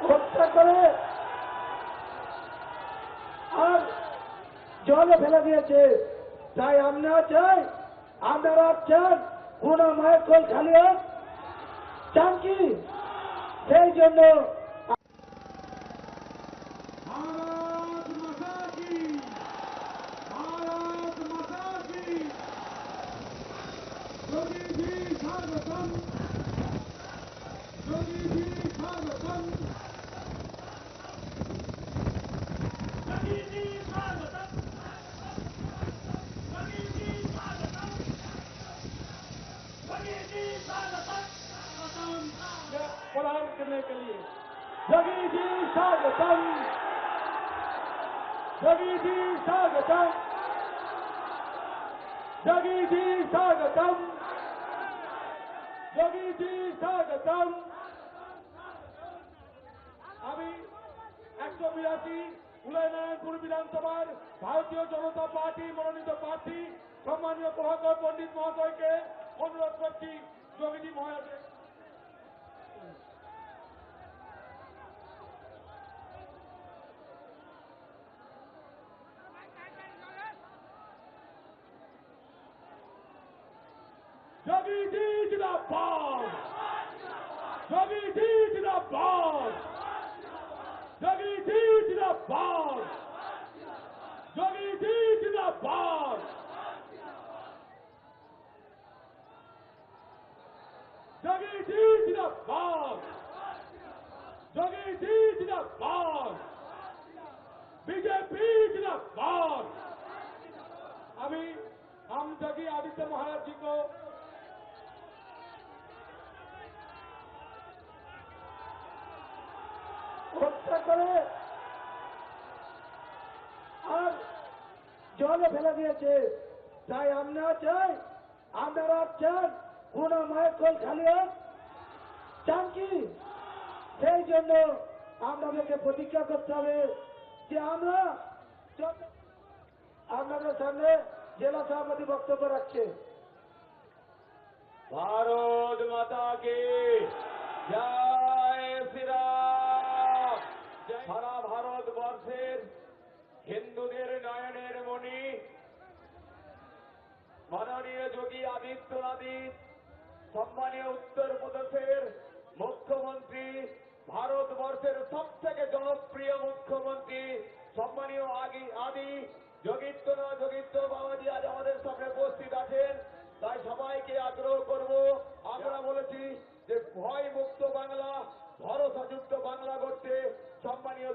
হত্যা করে আর জলে ফেলে দিয়েছে। তাই আমরা চাই, আপনারা চান কোনা মায়ের কোল খালি হোক, চান কি? সেই জন্য प्रदान करने के लिए जगी जी स्वागतम, जगी जी स्वागतम, जगी जी स्वागतम, जगी जी स्वागतम। আমি 182 উদয়নারায়ণপুর বিধানসভার ভারতীয় জনতা পার্টি মনোনীত প্রার্থী সম্মানীয় প্রভাকর পণ্ডিত মহোদয়কে অনুরোধ করছি যোগীজি মহারাজকে। যোগী জি জিন্দাবাদ, যোগী জি জিন্দাবাদ, যোগী জি জিন্দাবাদ, যোগী জি জিন্দাবাদ, যোগী জি জিন্দাবাদ, যোগী জি জিন্দাবাদ, বিজেপি जिंदाबाद। अभी हम जगी आदित्य महाराज जी को হত্যা করে আর জলে ফেলে দিয়েছে। তাই আমরা চাই, আপনারা চান কোনা মায়ের কোল খালি হোক, চান কি? সেই জন্য আপনাদেরকে প্রতিজ্ঞা করতে হবে যে আমরা আপনাদের সামনে জেলা সভাপতি বক্তব্য রাখছে। ভারত মাতা কি জয় শ্রীরাম। সারা ভারতবর্ষের হিন্দুদের নয়নের মণি মাননীয় যোগী আদিত্যনাথ, সম্মানীয় উত্তরপ্রদেশের মুখ্যমন্ত্রী, ভারতবর্ষের সবথেকে জনপ্রিয় মুখ্যমন্ত্রী সম্মানীয় আদি যোগীত্ব বাবাজি আজ আমাদের সামনে উপস্থিত আছেন। তাই সবাইকে আগ্রহ করব, আমরা বলেছি যে ভয় মুক্ত বাংলা, ভরসাযুক্ত বাংলা করতে সম্মানীয়